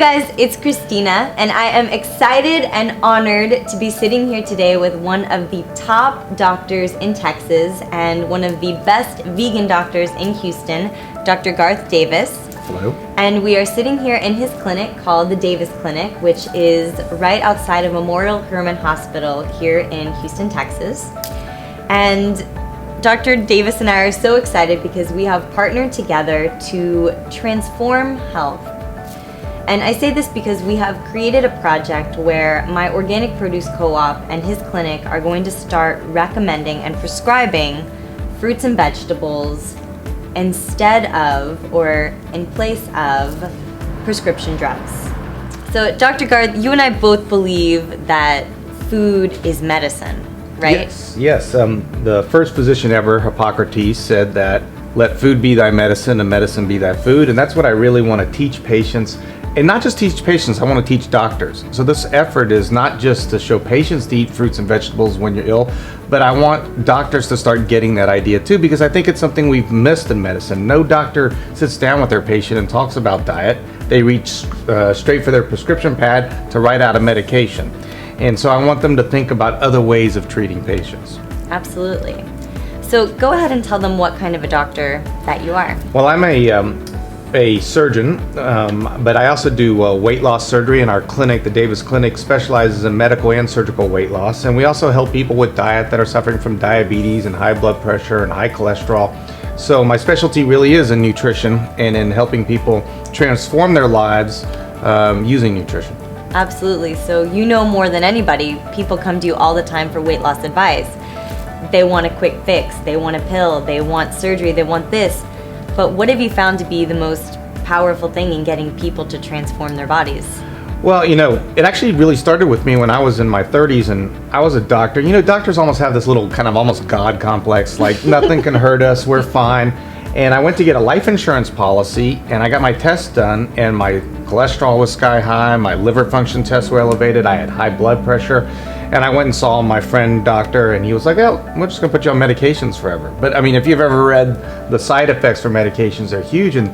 guys, it's Christina, and I am excited and honored to be sitting here today with one of the top doctors in Texas and one of the best vegan doctors in Houston, Dr. Garth Davis. Hello. And we are sitting here in his clinic called the Davis Clinic, which is right outside of Memorial Hermann Hospital here in Houston, Texas. And Dr. Davis and I are so excited because we have partnered together to transform health. And I say this because we have created a project where my organic produce co-op and his clinic are going to start recommending and prescribing fruits and vegetables instead of or in place of prescription drugs. So Dr. Garth, you and I both believe that food is medicine, right? Yes. The first physician ever, Hippocrates, said that let food be thy medicine and medicine be thy food. And that's what I really want to teach patients. And not just teach patients, I want to teach doctors. So this effort is not just to show patients to eat fruits and vegetables when you're ill, but I want doctors to start getting that idea too, because I think it's something we've missed in medicine. No doctor sits down with their patient and talks about diet. They reach straight for their prescription pad to write out a medication. And so I want them to think about other ways of treating patients. Absolutely. So go ahead and tell them what kind of a doctor that you are. Well, I'm a surgeon, but I also do weight loss surgery in our clinic. The Davis Clinic specializes in medical and surgical weight loss, and we also help people with diet that are suffering from diabetes and high blood pressure and high cholesterol. So my specialty really is in nutrition and in helping people transform their lives using nutrition. Absolutely. So you know more than anybody, people come to you all the time for weight loss advice. They want a quick fix, they want a pill, they want surgery, they want this. But what have you found to be the most powerful thing in getting people to transform their bodies? Well, you know, it actually really started with me when I was in my 30s and I was a doctor. You know, doctors almost have this little kind of almost God complex, like nothing can hurt us, we're fine. And I went to get a life insurance policy and I got my tests done and my cholesterol was sky high, my liver function tests were elevated, I had high blood pressure. And I went and saw my friend doctor and he was like, oh, we're just gonna put you on medications forever. But I mean, if you've ever read the side effects for medications, they're huge. And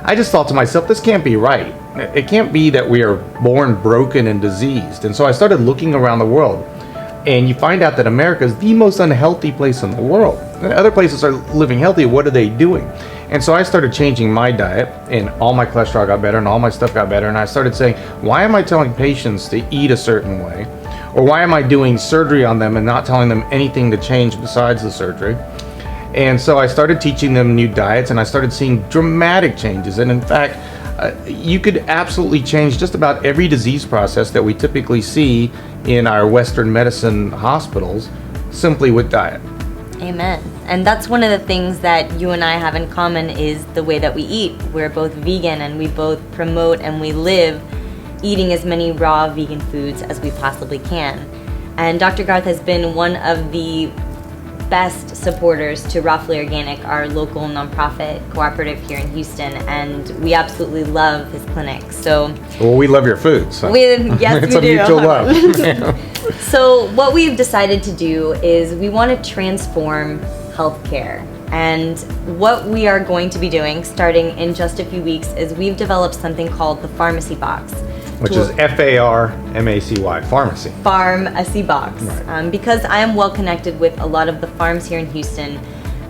I just thought to myself, this can't be right. It can't be that we are born broken and diseased. And so I started looking around the world and you find out that America is the most unhealthy place in the world. And other places are living healthy, what are they doing? And so I started changing my diet and all my cholesterol got better and all my stuff got better. And I started saying, why am I telling patients to eat a certain way? Or why am I doing surgery on them and not telling them anything to change besides the surgery? And so I started teaching them new diets and I started seeing dramatic changes. And in fact, you could absolutely change just about every disease process that we typically see in our Western medicine hospitals simply with diet. Amen. And that's one of the things that you and I have in common is the way that we eat. We're both vegan and we both promote and we live eating as many raw vegan foods as we possibly can. And Dr. Garth has been one of the best supporters to RawFully Organic, our local nonprofit cooperative here in Houston, and we absolutely love his clinic. So, well, we love your food. So. Yes, it's we do. It's a mutual love. So what we've decided to do is we want to transform healthcare. And what we are going to be doing starting in just a few weeks is we've developed something called the Pharmacy Box. Which is F-A-R-M-A-C-Y, pharmacy. Pharmacy Box. Right. Because I am well connected with a lot of the farms here in Houston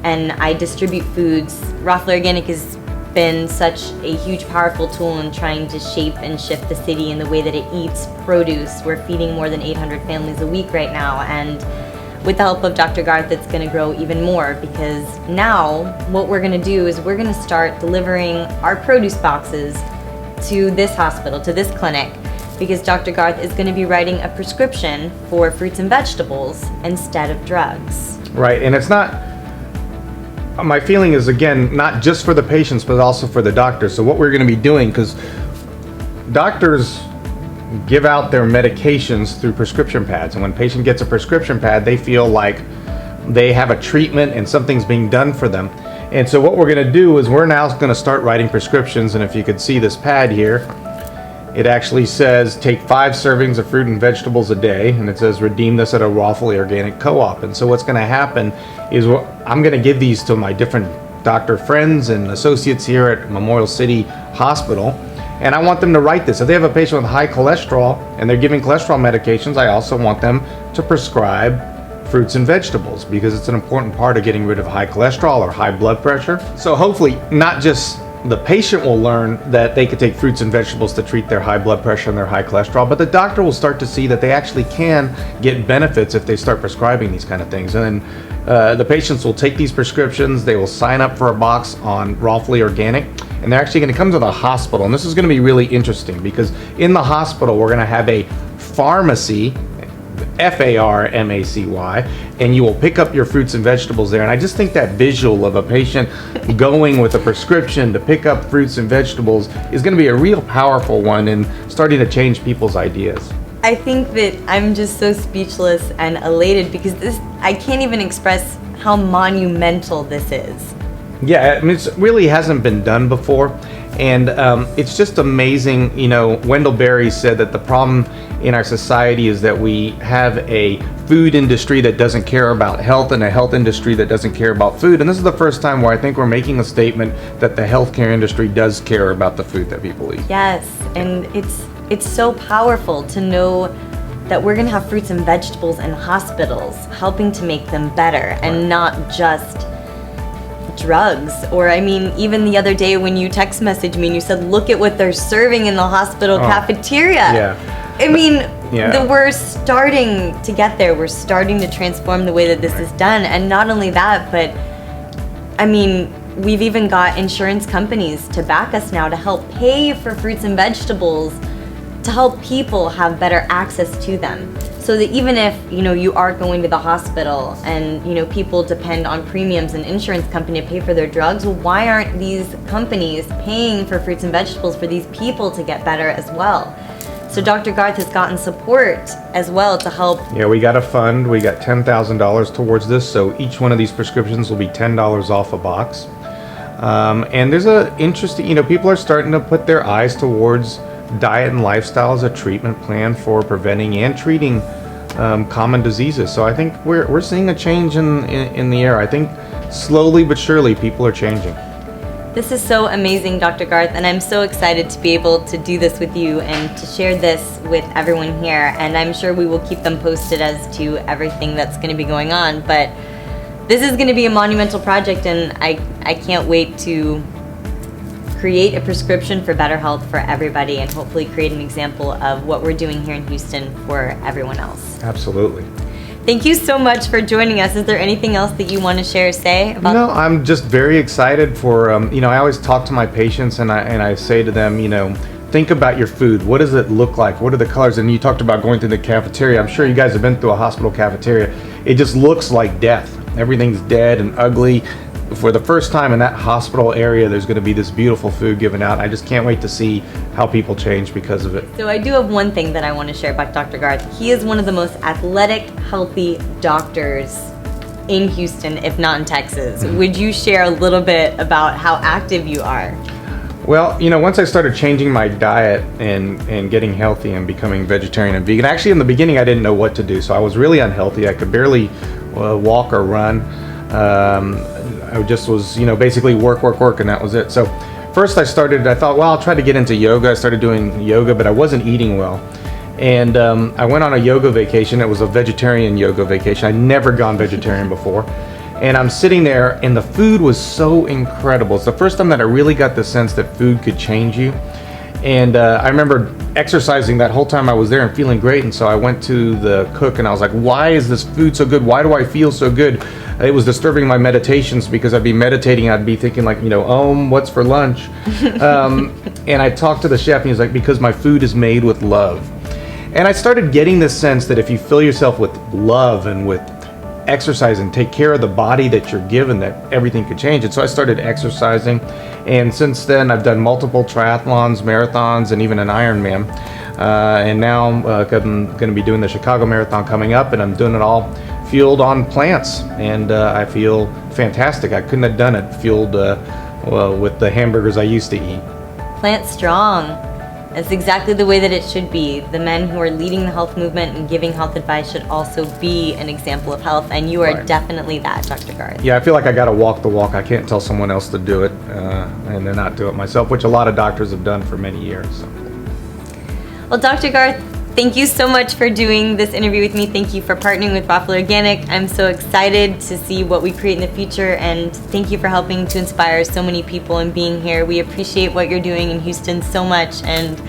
and I distribute foods, RawFully Organic has been such a huge, powerful tool in trying to shape and shift the city in the way that it eats produce. We're feeding more than 800 families a week right now, and with the help of Dr. Garth, it's going to grow even more because now what we're going to do is we're going to start delivering our produce boxes to this hospital, to this clinic, because Dr. Garth is going to be writing a prescription for fruits and vegetables instead of drugs. Right, and it's not, my feeling is again, not just for the patients, but also for the doctors. So what we're going to be doing, because doctors give out their medications through prescription pads, and when a patient gets a prescription pad, they feel like they have a treatment and something's being done for them. And so what we're going to do is we're now going to start writing prescriptions, and if you could see this pad here, it actually says take 5 servings of fruit and vegetables a day, and it says redeem this at a RawFully Organic co-op. And so what's going to happen is I'm going to give these to my different doctor friends and associates here at Memorial City Hospital, And I want them to write this. If they have a patient with high cholesterol and they're giving cholesterol medications, I also want them to prescribe fruits and vegetables, because it's an important part of getting rid of high cholesterol or high blood pressure. So hopefully not just the patient will learn that they could take fruits and vegetables to treat their high blood pressure and their high cholesterol, but the doctor will start to see that they actually can get benefits if they start prescribing these kind of things. And then the patients will take these prescriptions, they will sign up for a box on RawFully Organic, and they're actually going to come to the hospital. And this is going to be really interesting, because in the hospital we're going to have a pharmacy, FARMACY, and you will pick up your fruits and vegetables there. And I just think that visual of a patient going with a prescription to pick up fruits and vegetables is going to be a real powerful one in starting to change people's ideas. I think that I'm just so speechless and elated, because I can't even express how monumental this is. Yeah, I mean, it really hasn't been done before. And it's just amazing. You know, Wendell Berry said that the problem in our society is that we have a food industry that doesn't care about health and a health industry that doesn't care about food. And this is the first time where I think we're making a statement that the healthcare industry does care about the food that people eat. Yes, and it's so powerful to know that we're gonna have fruits and vegetables in hospitals, helping to make them better, and not just drugs. Or I mean, even the other day when you text messaged me and you said, look at what they're serving in the hospital cafeteria. Yeah. I mean, we're starting to get there. We're starting to transform the way that this is done. And not only that, but I mean, we've even got insurance companies to back us now to help pay for fruits and vegetables, to help people have better access to them. So that even if, you know, you are going to the hospital and, you know, people depend on premiums and insurance company to pay for their drugs, well, why aren't these companies paying for fruits and vegetables for these people to get better as well? So Dr. Garth has gotten support as well to help. Yeah, we got a fund. We got $10,000 towards this. So each one of these prescriptions will be $10 off a box. And there's a interesting, you know, people are starting to put their eyes towards diet and lifestyle as a treatment plan for preventing and treating common diseases. So I think we're seeing a change in the air. I think slowly but surely people are changing. This is so amazing, Dr. Garth, and I'm so excited to be able to do this with you and to share this with everyone here. And I'm sure we will keep them posted as to everything that's going to be going on. But this is going to be a monumental project, and I can't wait to create a prescription for better health for everybody, and hopefully create an example of what we're doing here in Houston for everyone else. Absolutely. Thank you so much for joining us. Is there anything else that you want to share or say about? No, I'm just very excited for, you know, I always talk to my patients and I say to them, you know, think about your food. What does it look like? What are the colors? And you talked about going through the cafeteria. I'm sure you guys have been through a hospital cafeteria. It just looks like death. Everything's dead and ugly. For the first time in that hospital area, there's going to be this beautiful food given out. I just can't wait to see how people change because of it. So I do have one thing that I want to share about Dr. Garth. He is one of the most athletic, healthy doctors in Houston, if not in Texas. Would you share a little bit about how active you are? Well, you know, once I started changing my diet and getting healthy and becoming vegetarian and vegan, actually in the beginning I didn't know what to do. So I was really unhealthy. I could barely walk or run. I just was, you know, basically work, and that was it. So first I thought, well, I'll try to get into yoga. I started doing yoga, but I wasn't eating well. And I went on a yoga vacation. It was a vegetarian yoga vacation. I'd never gone vegetarian before. And I'm sitting there and the food was so incredible. It's the first time that I really got the sense that food could change you. And I remember exercising that whole time I was there and feeling great. And so I went to the cook and I was like, why is this food so good? Why do I feel so good? It was disturbing my meditations because I'd be meditating. I'd be thinking like, you know, what's for lunch? And I talked to the chef and he's like, because my food is made with love. And I started getting this sense that if you fill yourself with love and with exercise and take care of the body that you're given, that everything could change. And so I started exercising. And since then, I've done multiple triathlons, marathons, and even an Ironman. And now I'm going to be doing the Chicago Marathon coming up, and I'm doing it all fueled on plants. And I feel fantastic. I couldn't have done it fueled with the hamburgers I used to eat. Plant strong. It's exactly the way that it should be. The men who are leading the health movement and giving health advice should also be an example of health, and you are Right. definitely that, Dr. Garth. Yeah, I feel like I got to walk the walk. I can't tell someone else to do it and then not do it myself, which a lot of doctors have done for many years. So. Well, Dr. Garth, thank you so much for doing this interview with me. Thank you for partnering with RawFully Organic. I'm so excited to see what we create in the future, and thank you for helping to inspire so many people and being here. We appreciate what you're doing in Houston so much, and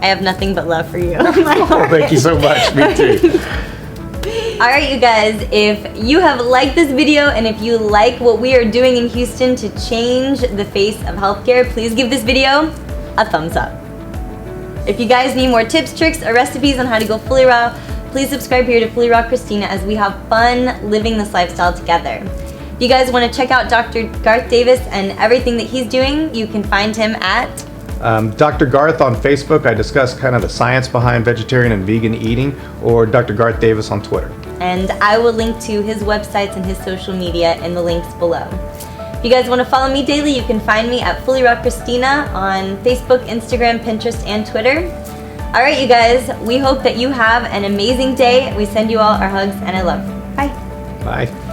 I have nothing but love for you. Oh, thank you so much. Me too. All right, you guys, if you have liked this video and if you like what we are doing in Houston to change the face of healthcare, please give this video a thumbs up. If you guys need more tips, tricks, or recipes on how to go fully raw, please subscribe here to Fully Raw Christina as we have fun living this lifestyle together. If you guys want to check out Dr. Garth Davis and everything that he's doing, you can find him at Dr. Garth on Facebook. I discuss kind of the science behind vegetarian and vegan eating, or Dr. Garth Davis on Twitter. And I will link to his websites and his social media in the links below. If you guys want to follow me daily, you can find me at Fully Raw Christina on Facebook, Instagram, Pinterest, and Twitter. All right, you guys, we hope that you have an amazing day. We send you all our hugs and I love. Bye. Bye.